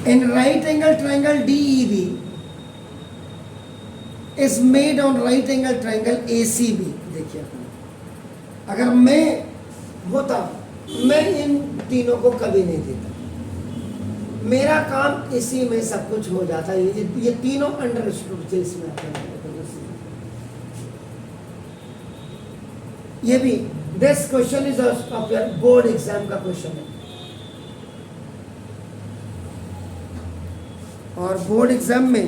In right angle triangle DEB is made on right angle triangle ACB। देखिए अगर मैं होता, मैं इन तीनों को कभी नहीं देता, मेरा काम इसी में सब कुछ हो जाता है। ये तीनों अंडरस्टूड थे इसमें आते हैं। ये भी this question is of your board exam का क्वेश्चन है, और बोर्ड एग्जाम में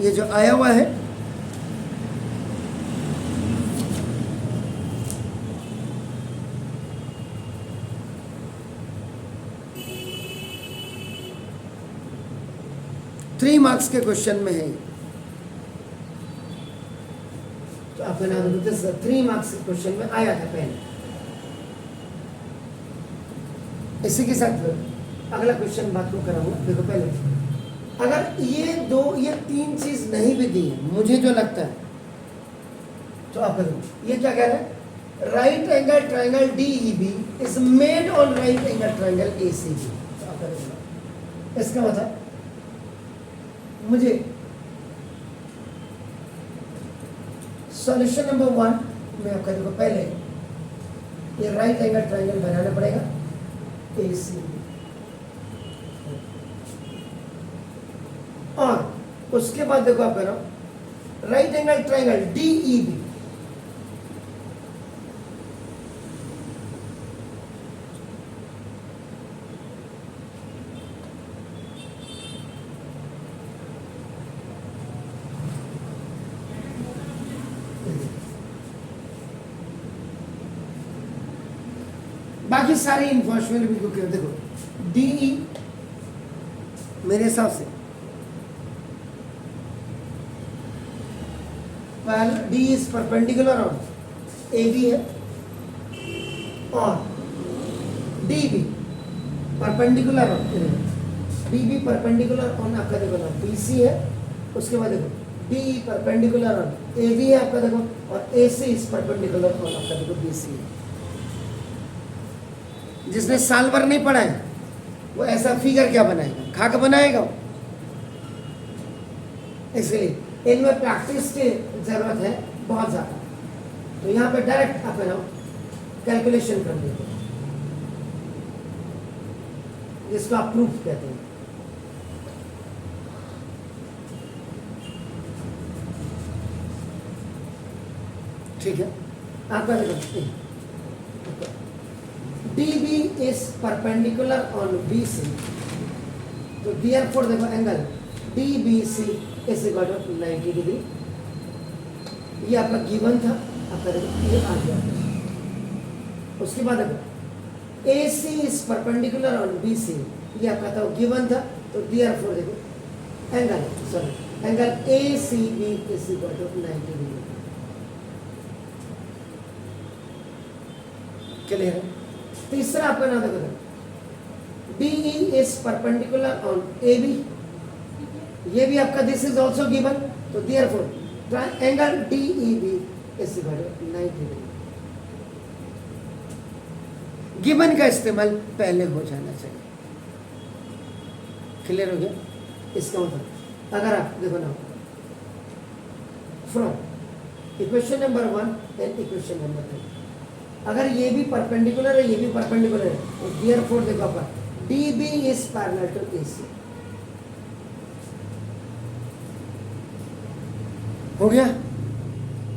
ये जो आया हुआ है थ्री मार्क्स के क्वेश्चन में है, तो आप बना 3 मार्क्स के क्वेश्चन में आया था पहले। इसी के साथ अगला क्वेश्चन बात को कराऊंगा। देखो पहले अगर ये 3 चीज नहीं भी दी है, मुझे जो लगता है, तो आप करो ये क्या कह रहे हैं, right angle triangle DEB is made on right angle triangle ACB। तो आप करो इसका मतलब मुझे सॉल्यूशन नंबर 1 में आपका देखो पहले ये राइट एंगल ट्राइंगल बनाना पड़ेगा ACB, और उसके बाद देखो आप करो राइट एंगल ट्राइंगल DEB बाकी सारी इंफॉर्मेशन बिल्कुल क्लियर। देखो DE मेरे हिसाब से D is perpendicular on AB है, और DB perpendicular on DB perpendicular on आपका देखो ना BC है। उसके बाद देखो DE परपेंडिकुलर ऑन AB है आपका देखो, और AC इज परपेंडिकुलर ऑन आपका देखो BC है। जिसने साल भर नहीं पढ़ा है वो ऐसा फिगर क्या बनाएगा, खाक बनाएगा। इसलिए इनमें प्रैक्टिस की जरूरत है बहुत ज्यादा। तो यहाँ पे डायरेक्ट आप कैलकुलेशन कर देते हैं, जिसको आप प्रूफ कहते हैं। ठीक है, आपका देखो DB is perpendicular on BC, तो therefore देखो angle DBC is equal to 90 degree. ये आपका गिवन था, आपका देखो ये आ गया। उसके बाद देखो AC is perpendicular on BC, ये आपका था गिवन था, तो therefore देखो angle ACB is equal to 90 degree. Clear है? तीसरा आपका नाम देखो DE is perpendicular on AB, ये भी आपका दिस इज ऑल्सो गिवन, तो therefore angle DEB is equal to 90 degree. Given का इस्तेमाल पहले हो जाना चाहिए। क्लियर हो गया? इसका मतलब अगर आप देखो ना from equation number 1 and equation number 3, अगर ये भी परपेंडिकुलर है, ये भी परपेंडिकुलर है, तो therefore देखो आपका DB is parallel to AC। हो गया?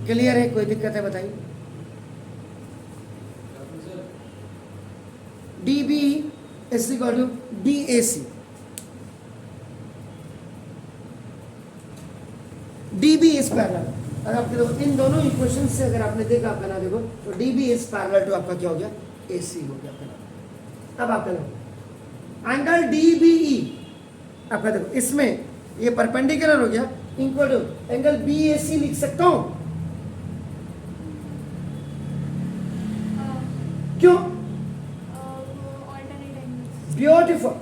क्लियर है? कोई दिक्कत है बताइए? DB is equal to DAC। DB is parallel, अगर आप देखो इन दोनों इक्वेशन से अगर आपने देखा आपका ना देखो, तो DB is parallel to आपका क्या हो गया, AC हो गया आपका। अब आपका देखो एंगल DBE आपका देखो इसमें ये परपेंडिकुलर हो गया, इक्वल टू एंगल BAC लिख सकता हूं, क्यों? Beautiful,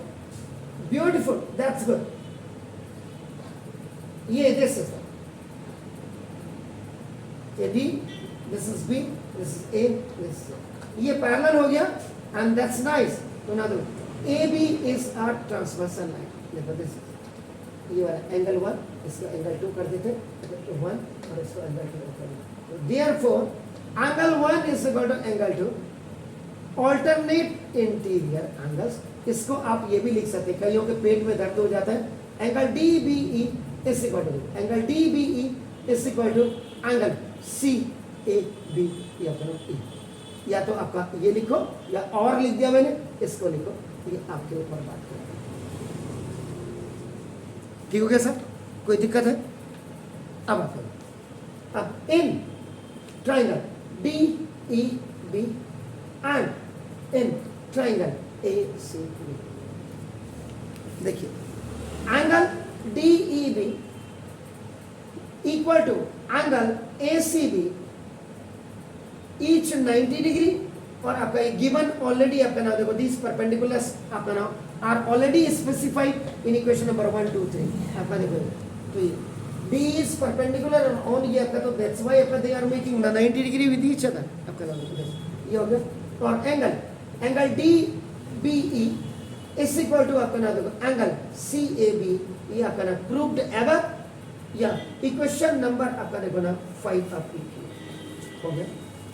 beautiful, that's good. ये दिस इज ये D, this is B, this is A, this ये पैरेलल हो गया, and that's nice. तो ना दो AB is a transversal line. देखो this ये वाला एंगल 1, इसको एंगल 2 कर देते, 1 और इसको एंगल 2 कर देते. Therefore angle 1 is equal to angle 2. Alternate interior angles. इसको आप ये भी लिख सकते हैं, कईयों के पेट में दर्द हो जाता है. Angle DBE is equal to angle DBE is equal to angle CAB या फिर E. या तो आपका ये लिखो या और लिख दिया मैंने, इसको लिखो, ये आपके ऊपर बात करें. ठीक हो गया सर? कोई दिक्कत है? अब आप करो. अब in triangle DEB and in triangle ACB देखिए angle DEB equal to angle ACB each 90 degree. और आपका ये गिवन ऑलरेडी आपका नाम देखो, दिस परपेंडिकुलर्स आपका नाम are already specified in equation number 1 2 3. आपका देखो तो ये B is perpendicular on ये आपका, तो that's why आपका they are making the 90 degree with each other. आपका नाम देखो ये हो गया. और angle DBE is equal to आपका नाम देखो एंगल CAB. ये आपका नाम प्रूव्ड एवर या इक्वेशन नंबर आपका देखो ना 5 आप हो गया.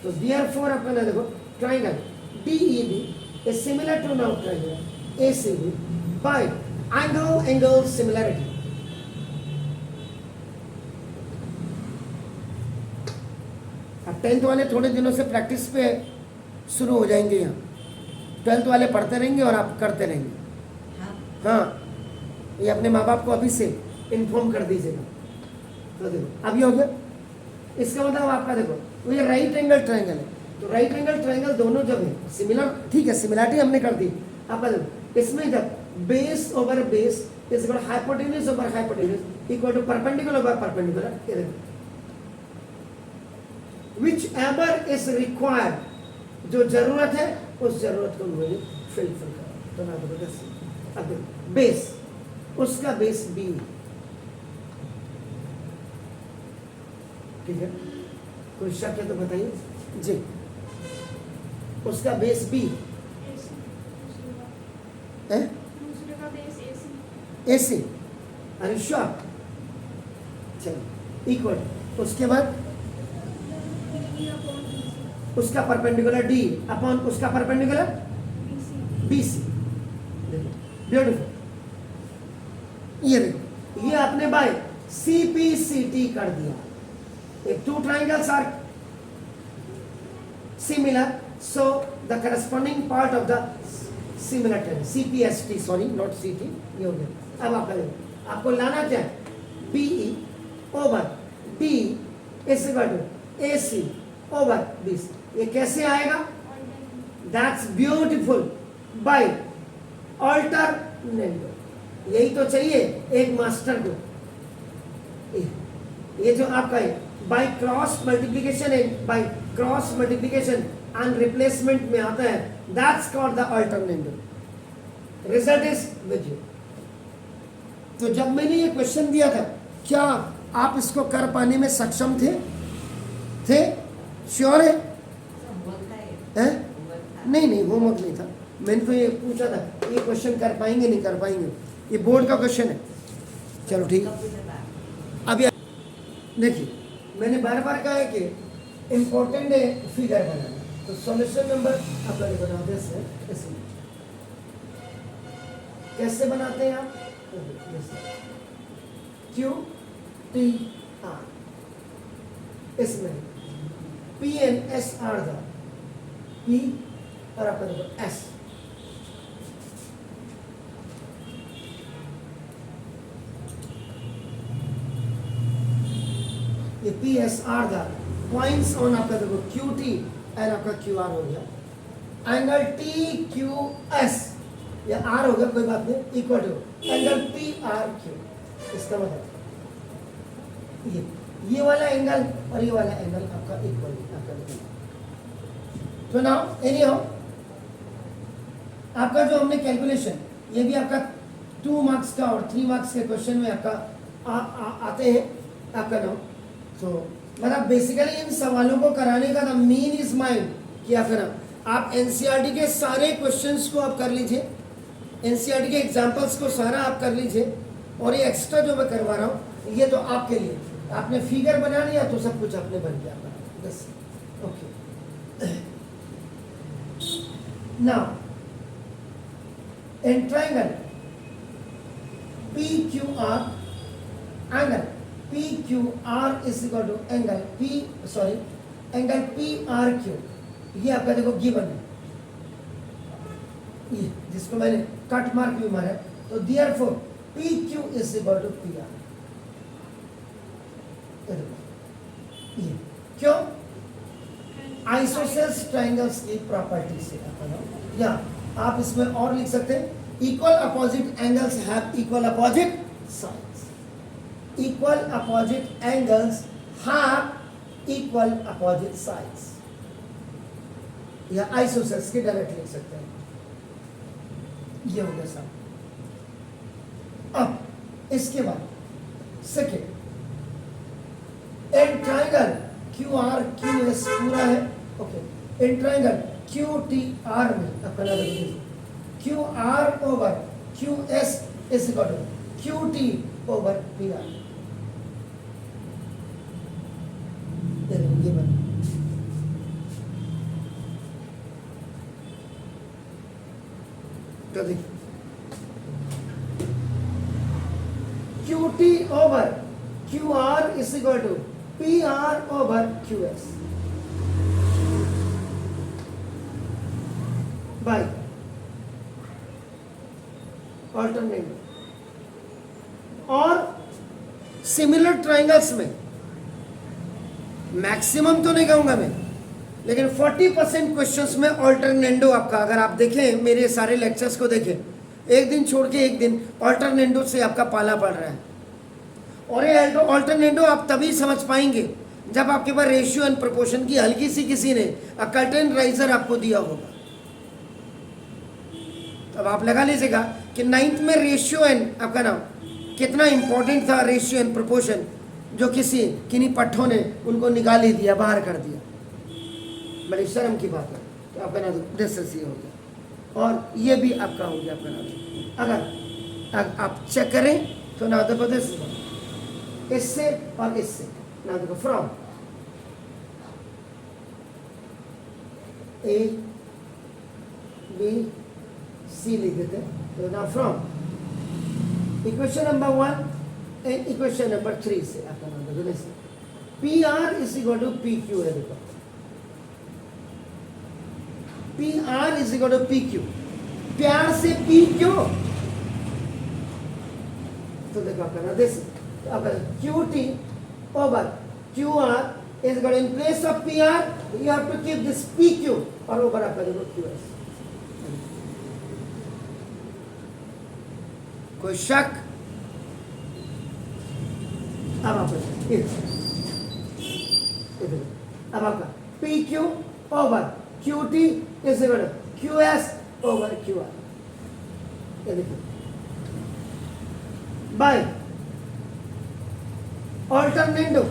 तो therefore आपका ना देखो triangle DEB is similar to now triangle ACB by angle similarity. अब 10th वाले थोड़े दिनों से प्रैक्टिस पे शुरू हो जाएंगे, यहाँ 12th वाले पढ़ते रहेंगे और आप करते रहेंगे. हाँ ये अपने माँ बाप को अभी से इन्फॉर्म कर दीजिएगा. तो देखो अभी हो गया. इसका मतलब आपका देखो तो ये राइट एंगल ट्राइंगल है, तो राइट एंगल ट्राइंगल दोनों जब है सिमिलर, ठीक है, सिमिलरिटी हमने कर दी. आपका देखो इसमें जब base over base is equal hypotenuse over hypotenuse equal to perpendicular over perpendicular, ये देखो विच एवर इज रिक्वायर्ड, जो जरूरत है उस जरूरत को मुझे फिलफिल करो. तो ना देखो अब बेस, उसका बेस B, ठीक है, कोई शक है तो बताइए जी. उसका बेस B है, AC. अरे श्योर. चलो इक्वल, उसके बाद उसका परपेंडिकुलर D अपॉन उसका परपेंडिकुलर BC. ब्यूटीफुल. ये देखो ये आपने बाय CPCT कर दिया. If two triangles are similar, so the corresponding part of the similar triangle, CPST, sorry, not CT, ये हो गया. अब आपको लाना क्या है? BE over D is equal to AC over BC. ये कैसे आएगा? That's beautiful. By alternate. यही तो चाहिए एक मास्टर को. ये जो आपका है by cross multiplication and by cross multiplication and replacement में आता है, that's called the alternative. Result is with you. तो जब मैंने ये क्वेश्चन दिया था, क्या आप इसको कर पाने में सक्षम थे? श्योर है? नहीं होमवर्क नहीं था. मैंने तो ये पूछा था ये क्वेश्चन कर पाएंगे नहीं कर पाएंगे, ये बोर्ड का क्वेश्चन है. चलो ठीक है. अब देखिए मैंने बार बार कहा है कि इम्पोर्टेंट है फिगर बनाना. तो सॉल्यूशन नंबर आप लोग बनाते हैं इसमें. कैसे बनाते हैं आप? QTR इसमें PNSR था, P और आपका देखो S. ये PSR था, पॉइंट्स ऑन आपका देखो QT एंड आपका QR हो गया. एंगल TQS या R हो गया, कोई बात नहीं, इक्वल टू एंगल PRQ. इसका मतलब ये वाला एंगल और ये वाला एंगल आपका इक्वल आपका. तो नाउ एनी हाउ आपका जो हमने कैलकुलेशन, ये भी आपका 2 मार्क्स का और 3 मार्क्स के क्वेश्चन में आपका आते हैं आपका नाम. तो मतलब बेसिकली इन सवालों को कराने का द मेन इज माइंड क्या करना, आप एनसीईआरटी के सारे क्वेश्चंस को आप कर लीजिए, एनसीईआरटी के एग्जांपल्स को सारा आप कर लीजिए, और ये एक्स्ट्रा जो मैं करवा रहा हूँ ये तो आपके लिए, आपने फिगर बना लिया तो सब कुछ अपने बन गया बस। Okay, now in triangle PQR, angle PQR is equal to angle angle PRQ, ये आपका देखो गिवन है, ये जिसको मैंने कट मार्क भी मारा है, तो therefore PQ is equal to PR। ये क्यों? आइसोसेल्स ट्रायंगल्स की प्रॉपर्टी से, या आप इसमें और लिख सकते हैं, equal opposite angles have equal opposite sides, equal opposite angles have equal opposite sides, या आइसोसेल्स के डायरेक्ट लिख सकते हैं। ये हो गया साहब। अब इसके बाद सेकेंड, इन ट्रायंगल QRQS पूरा है, ओके, इन ट्रायंगल QTR में आपका नाम लिखिए, QR over QS is equal to QT over PR। ये बन तो देखिए, QT over QR is equal to PR over QS by alternate. और सिमिलर ट्रायंगल्स में मैक्सिमम तो नहीं कहूंगा मैं, लेकिन 40% क्वेश्चंस में ऑल्टरनेंडो आपका, अगर आप देखें मेरे सारे लेक्चर्स को देखें, एक दिन छोड़ के एक दिन ऑल्टरनेंडो से आपका पाला पड़ रहा है। और ये ऑल्टरनेंडो आप तभी समझ पाएंगे जब आपके पास रेशियो एंड प्रोपोर्शन की हल्की सी किसी ने कर्टेन राइजर आपको दिया होगा, तब आप लगा लीजिएगा कि 9th में रेशियो एंड आपका नाम कितना इंपॉर्टेंट था, रेशियो एंड प्रोपोर्शन, जो किन्हीं पट्टों ने उनको निकाल ही दिया, बाहर कर दिया। बड़ी शर्म की बात है। तो आपका नाम डिस्कसी हो गया, और ये भी आपका हो गया आपका नाम। अगर आप चेक करें तो ना देखो इससे और इससे, ना देखो फ्रॉम A B C लिख देते हैं, तो ना from equation number 1 and equation number 3 से आपका नाम देखो जैसे PR is equal to PQ है, देखो PR is equal to PQ, प्यार से P क्यों, तो देखो आपका नाम दिस आपका QT over QR is equal to, in place of PR you have to keep this PQ और ऊपर आपका देखो QS। कोई शक? अब आपका PQ over QT is equal to QS over QR, ये देखिए बाय ऑल्टरनेंडो।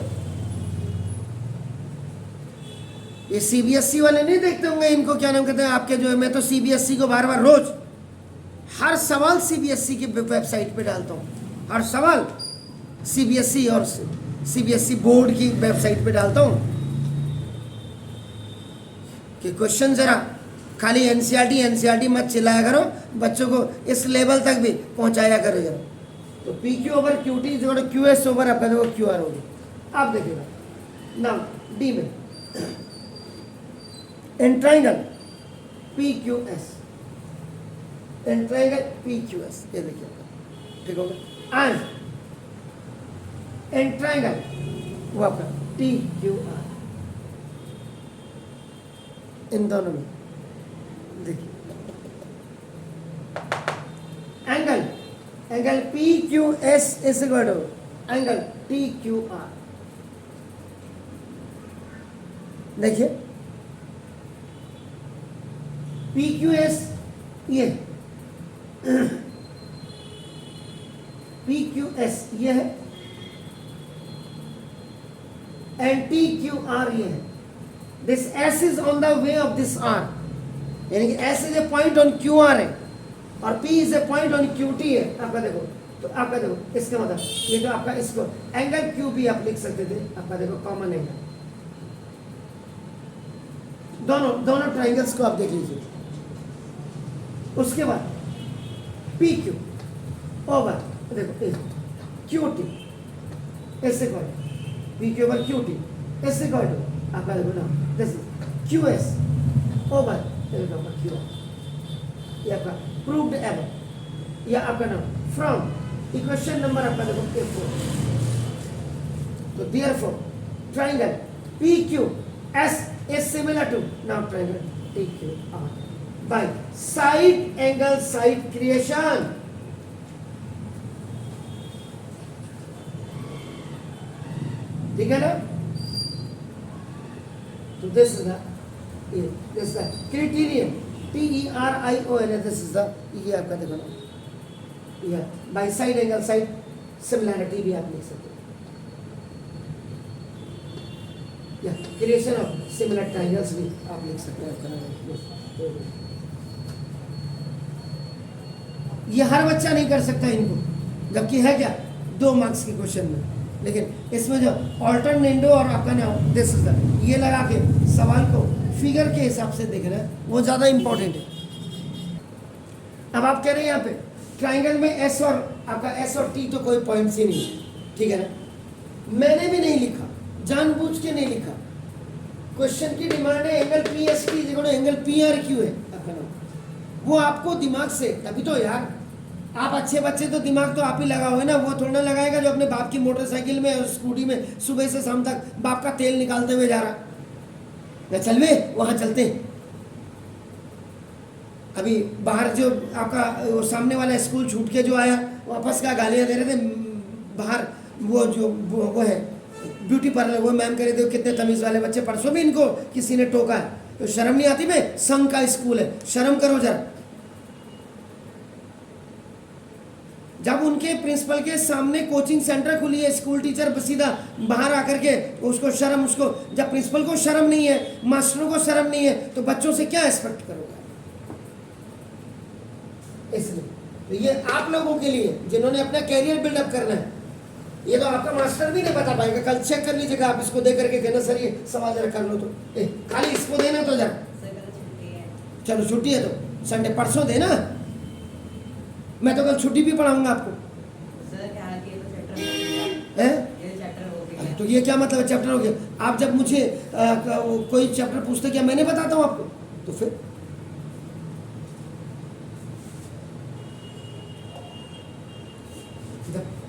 ये सीबीएसई वाले नहीं देखते होंगे, इनको क्या नाम कहते हैं आपके जो है, मैं तो सीबीएसई को बार बार रोज हर सवाल सीबीएसई की वेबसाइट पे डालता हूँ, हर सवाल सीबीएसई और सीबीएसई बोर्ड की वेबसाइट पे डालता हूँ कि क्वेश्चन जरा खाली एनसीईआरटी मत चिल्लाया करो, बच्चों को इस लेवल तक भी पहुंचाया करो जरा। तो PQ ओवर QT जो QS ओवर आपका देखो QR होगी। आप देखिएगा नाउ डी में in triangle PQS, in triangle PQS, ये देखिए ठीक होगा, एंड इन ट्रायंगल वो आपका TQR, इन दोनों में देखिए angle PQS is equal to angle TQR। देखिए PQS ये PQS ये है एंड TQR ये है। This S is on the way of this R, यानी कि S is a point on Q R है और P is a point on Q T है। आपका देखो, तो आपका देखो इसका मतलब ये जो आपका इसको एंगल क्यू भी आप लिख सकते थे। आपका देखो कॉमन एंगल, दोनों दोनों ट्राइंगल्स को आप देख लीजिए। उसके बाद पी क्यू ओवर देखो क्यू टी ऐसे करो, P Q over Q T ऐसे करो। आपका देखो ना this is Q S over Q R, ये आपका प्रूव्ड एवर, या आपका नाम फ्रॉम इक्वेशन नंबर आपका देखो A4। तो therefore triangle PQS is similar to now triangle TQR by side angle side creation। ठीक है ना? तो this is the criterion TERION, this is the, ये आपका देखो ना, ये by side angle side similarity भी आप लिख सकते हो, या क्रिएशन ऑफ सिमिलर ट्राइंगल्स भी आप लिख सकते हैं। ये हर बच्चा नहीं कर सकता इनको, जबकि है क्या 2 मार्क्स के क्वेश्चन में, लेकिन इसमें जो ऑल्टरनेंडो और आपका नाम दिस इज द, ये लगा के सवाल को फिगर के हिसाब से देख रहे हैं, वो ज़्यादा इंपॉर्टेंट है। अब आप कह रहे हैं यहाँ पे ट्राइंगल में एस और आपका एस और टी तो कोई पॉइंट्स ही नहीं है, ठीक है ना? मैंने भी नहीं लिखा, जानबूझ के नहीं लिखा। क्वेश्चन की डिमांड है angle P S T angle P R Q है आपका नाम, वो आपको दिमाग से, अभी तो यार आप अच्छे बच्चे तो दिमाग तो आप ही लगाओगे ना, वो थोड़ा ना लगाएगा जो अपने बाप की मोटरसाइकिल में और स्कूटी में सुबह से शाम तक बाप का तेल निकालते हुए जा रहा। ना चल वे वहां चलते हैं। अभी बाहर जो आपका वो सामने वाला स्कूल छूट के जो आया, वापस का गालियां दे रहे थे बाहर, वो जो वो है ब्यूटी पार्लर, वो मैम कह रहे थे कितने तमीज वाले बच्चे, परसों भी इनको किसी ने टोका है, तो शर्म नहीं आती? बे संघ का स्कूल है, शर्म करो जरा। जब उनके प्रिंसिपल के सामने कोचिंग सेंटर खुली है, स्कूल टीचर सीधा बाहर आकर के उसको शर्म, उसको जब प्रिंसिपल को शर्म नहीं है, मास्टरों को शर्म नहीं है, तो बच्चों से क्या एक्सपेक्ट करोगे? इसलिए तो ये आप लोगों के लिए जिन्होंने अपना कैरियर बिल्डअप करना है, ये तो आपका मास्टर भी नहीं बता पाएगा। कल चेक कर लीजिएगा आप, इसको दे करके कहना सर ये सवाल जरा कर लो, तो खाली इसको देना तो जरा, चलो छुट्टी है तो संडे परसों देना, मैं तो कल छुट्टी भी पढ़ाऊंगा आपको। तो ये क्या मतलब है चैप्टर हो गया? आप जब मुझे कोई चैप्टर पूछते क्या मैंने बताता हूँ आपको, तो फिर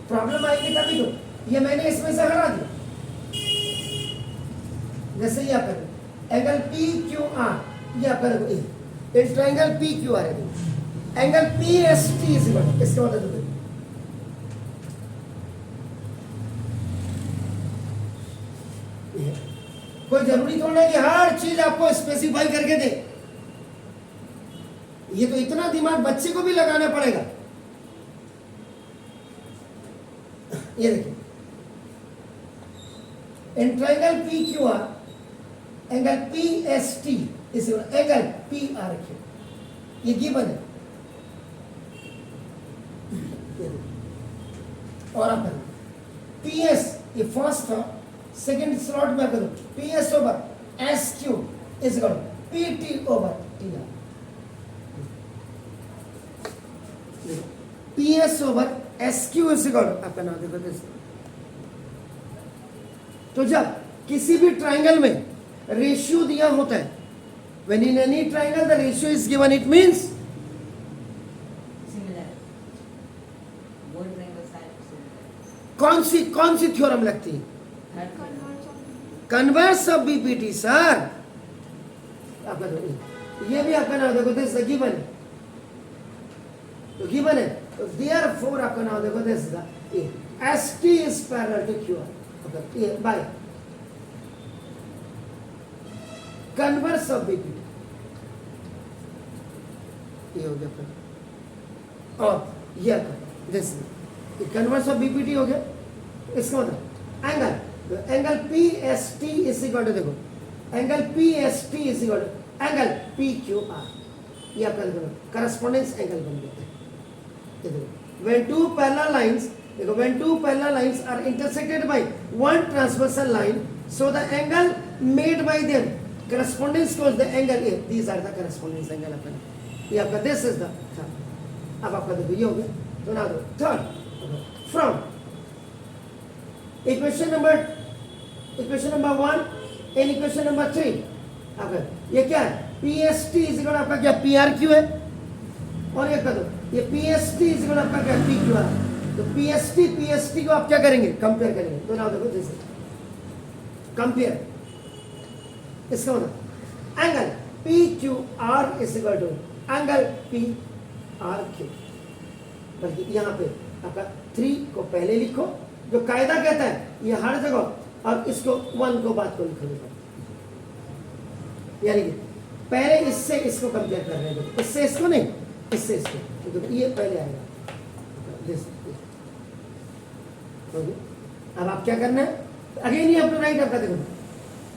प्रॉब्लम आएगी तभी तो। ये मैंने इसमें से हटा दिया, जैसे ये आप एंगल पी क्यू आर, ये आप इस ट्राइंगल पी क्यू आर है, angle P S T is equal, इसके मतलब तो कोई जरूरी थोड़ा है कि हर चीज आपको स्पेसिफाई करके दे, ये तो इतना दिमाग बच्चे को भी लगाना पड़ेगा। ये देखिए in triangle P Q R angle P S T is angle P R Q, ये गिवन है। और आप पी एस, ये फर्स्ट था, सेकेंड स्लॉट में करो P S over S Q is equal P T over T R, P S over S Q is equal आपका नाम देखो। तो जब किसी भी ट्राइंगल में रेशियो दिया होता है, when in any triangle the ratio is given, it means कौन सी थ्योरम लगती है? Converse of BPT sir. आपका ये भी आपका नाम देखो, दिस गिवन है, तो गिवन है, तो देयरफॉर आपका नाम देखो this S T is parallel to Q R by converse of BPT, ये हो गया। और ये दिस कन्वर्स ऑफ बीपीटी हो गया, इसका मतलब angle P S T is equal to, देखो angle P S T is equal to angle P Q R. ये आपका देखो करस्पॉन्डेंस एंगल बन जाता है। ये देखो when two parallel lines, देखो when two parallel lines are intersected by one transversal line, so the angle made by them correspondence to the angle A, these are the correspondence angle आपका, ये आपका this is the third। अब आपका देखो ये हो गया। तो ना दो third from equation number 1 and equation number 3 आपका ये क्या है, PST इज इक्वल आपका क्या PRQ है, और ये कर दो ये PST इज इक्वल आपका क्या PQR। तो PST को आप क्या करेंगे, कंपेयर करेंगे। तो ना देखो जैसे कंपेयर, इसका मतलब angle PQR is equal to angle PRQ, बल्कि यहाँ पे आपका 3 को पहले लिखो, जो कायदा कहता है ये हर जगह, और इसको 1 को बाद को लिखोगे, यानी कि पहले इससे इसको कंपेयर कर रहे हैं, इससे इसको नहीं, इससे इसको, तो ये पहले आएगा। अब आप क्या करना है, अगेन ये अपना राइट आपका देखो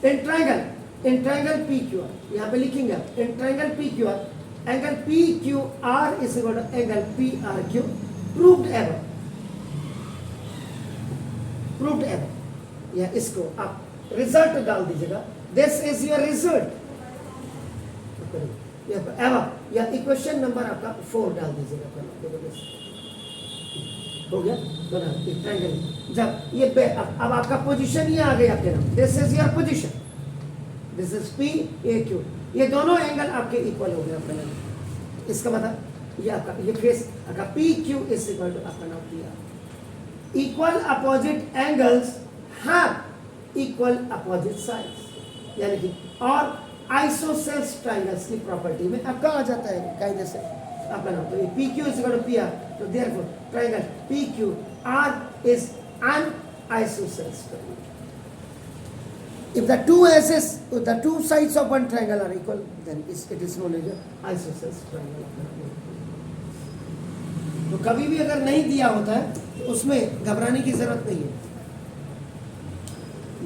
इन ट्रायंगल PQR, यहाँ पे लिखेंगे आप in triangle PQR angle PQR is equal to angle PRQ proved ever, या इसको आप रिजल्ट डाल दीजिएगा, this is your result ever, या इक्वेशन नंबर आपका 4 डाल दीजिएगा। हो गया दोनों ट्रायंगल। जब ये अब आपका पोजीशन ये आ गई आपके नाम, this is your position, this is PAQ, ये दोनों एंगल आपके इक्वल हो गए आपका नाम। इसका मतलब ये आपका ये फेस आपका PQ इज इक्वल टू आपका नाम PR। Equal opposite angles have equal opposite sides, यानी कि और आइसोसेल्स ट्रायंगल्स की प्रॉपर्टी में आपका आ जाता है कायदे से आपका नाम। तो ये PQ इज इक्वल टू PR, तो therefore triangle PQR is an isosceles triangle. If the two sides of one triangle are equal, then it is known as isosceles triangle। तो कभी भी अगर नहीं दिया होता है तो उसमें घबराने की जरूरत नहीं है,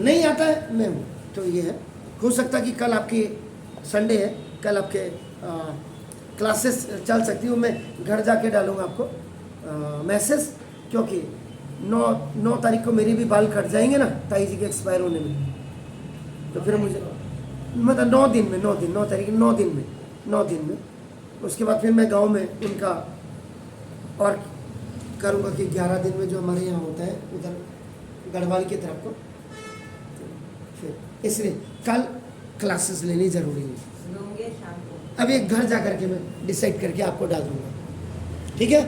नहीं आता है मैं हूँ तो ये है। हो सकता कि कल आपकी संडे है, कल आपके क्लासेस चल सकती हूँ, मैं घर जाके डालूँगा आपको मैसेज, क्योंकि 9 तारीख को मेरी भी बाल कट जाएंगे ना ताई जी के एक्सपायर होने में, तो फिर मुझे मतलब 9 दिन में 9 दिन में उसके बाद फिर मैं गांव में उनका और करूँगा कि 11 दिन में जो हमारे यहाँ होता है उधर गढ़वाल की तरफ को, फिर इसलिए कल क्लासेस लेनी ज़रूरी है। अब एक घर जा करके मैं डिसाइड करके आपको डाल दूँगा, ठीक है।